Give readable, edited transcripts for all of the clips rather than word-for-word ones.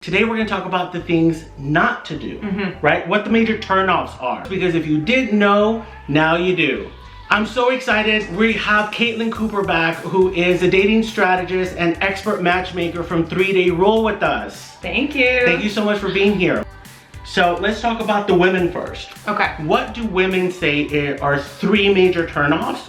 Today we're going to talk about the things not to do, right? What the major turnoffs are. Because if you didn't know, now you do. I'm so excited. We have Caitlin Cooper back, who is a dating strategist and expert matchmaker from 3 Day Roll with us. Thank you. Thank you so much for being here. So let's talk about the women first. Okay. What do women say are 3 major turnoffs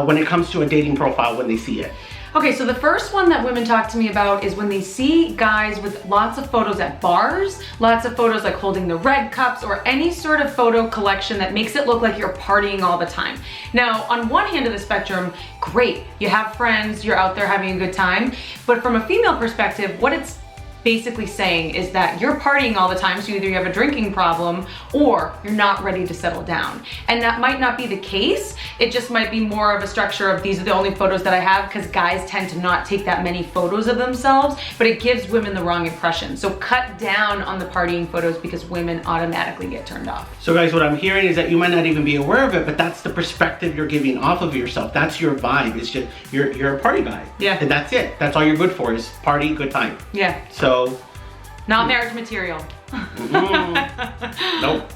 when it comes to a dating profile when they see it? Okay, so the first one that women talk to me about is when they see guys with lots of photos at bars, lots of photos like holding the red cups or any sort of photo collection that makes it look like you're partying all the time. Now, on one hand of the spectrum, great, you have friends, you're out there having a good time, but from a female perspective, what it's basically saying is that you're partying all the time, so either you have a drinking problem or you're not ready to settle down. And that might not be the case. It just might be more of a structure of these are the only photos that I have, because guys tend to not take that many photos of themselves, but it gives women the wrong impression. So cut down on the partying photos because women automatically get turned off. So guys, what I'm hearing is that you might not even be aware of it, but that's the perspective you're giving off of yourself. That's your vibe. It's just, you're a party guy. Yeah. And that's it. That's all you're good for is party, good time. Yeah. So. Not marriage material. Nope.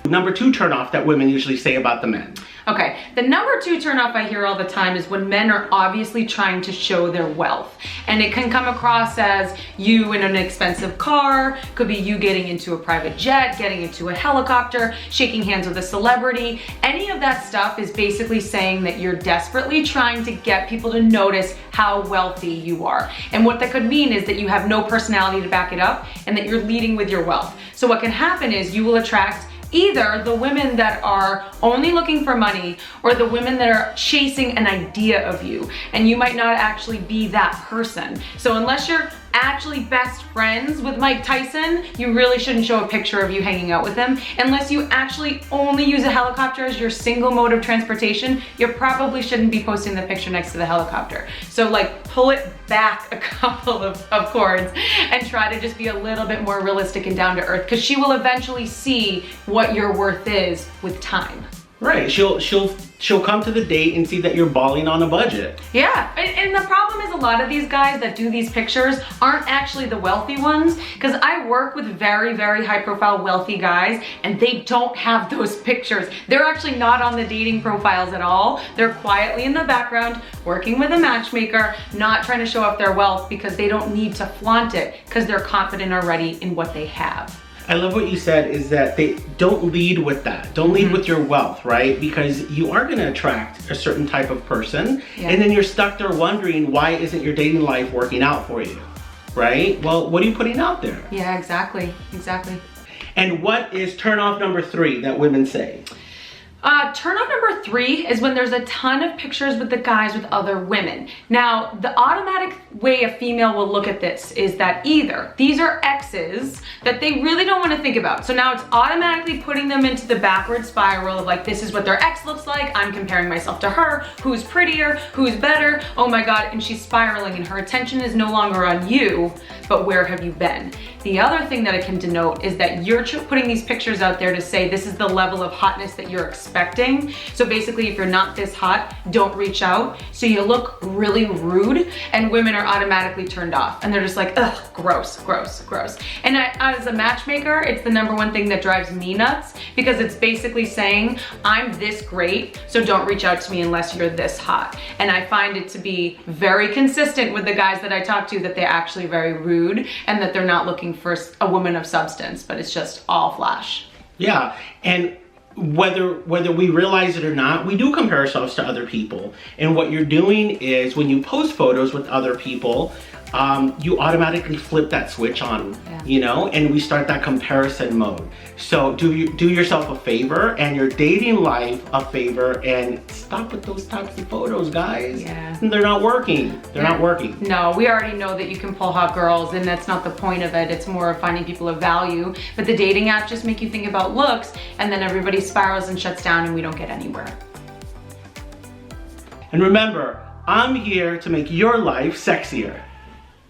Number 2 turnoff that women usually say about the men. Okay, the number 2 turnoff I hear all the time is when men are obviously trying to show their wealth. And it can come across as you in an expensive car, could be you getting into a private jet, getting into a helicopter, shaking hands with a celebrity. Any of that stuff is basically saying that you're desperately trying to get people to notice how wealthy you are. And what that could mean is that you have no personality to back it up and that you're leading with your wealth. So what can happen is you will attract either the women that are only looking for money or the women that are chasing an idea of you, and you might not actually be that person. So unless you're actually best friends with Mike Tyson, you really shouldn't show a picture of you hanging out with him. Unless you actually only use a helicopter as your single mode of transportation, you probably shouldn't be posting the picture next to the helicopter. So like pull it back a couple of cords and try to just be a little bit more realistic and down to earth, because she will eventually see what your worth is with time. Right, she'll come to the date and see that you're balling on a budget. Yeah, and the problem is a lot of these guys that do these pictures aren't actually the wealthy ones, because I work with very, very high profile wealthy guys and they don't have those pictures. They're actually not on the dating profiles at all. They're quietly in the background working with a matchmaker, not trying to show off their wealth because they don't need to flaunt it because they're confident already in what they have. I love what you said is that they don't lead with that. Don't lead with your wealth, right? Because you are going to attract a certain type of person, and then you're stuck there wondering, why isn't your dating life working out for you, right? Well, what are you putting out there? Yeah, exactly. And what is turnoff number 3 that women say? Turnoff number 3 is when there's a ton of pictures with the guys with other women. Now, the automatic way a female will look at this is that either these are exes that they really don't want to think about. So now it's automatically putting them into the backward spiral of like, this is what their ex looks like. I'm comparing myself to her. Who's prettier? Who's better? Oh my God. And she's spiraling and her attention is no longer on you, but where have you been? The other thing that it can denote is that you're putting these pictures out there to say this is the level of hotness that you're expecting. So basically, if you're not this hot, don't reach out. So you look really rude and women are automatically turned off and they're just like, ugh, gross, gross, gross. And as a matchmaker, it's the number 1 thing that drives me nuts, because it's basically saying, I'm this great, so don't reach out to me unless you're this hot. And I find it to be very consistent with the guys that I talk to that they're actually very rude and that they're not looking for a woman of substance, but it's just all flash. Yeah, and whether we realize it or not, we do compare ourselves to other people. And what you're doing is when you post photos with other people, you automatically flip that switch on, you know, and we start that comparison mode. So do yourself a favor and your dating life a favor and stop with those types of photos, guys. Yeah. They're not working. They're not working. No, we already know that you can pull hot girls, and that's not the point of it. It's more of finding people of value. But the dating apps just make you think about looks, and then everybody spirals and shuts down and we don't get anywhere. And remember, I'm here to make your life sexier.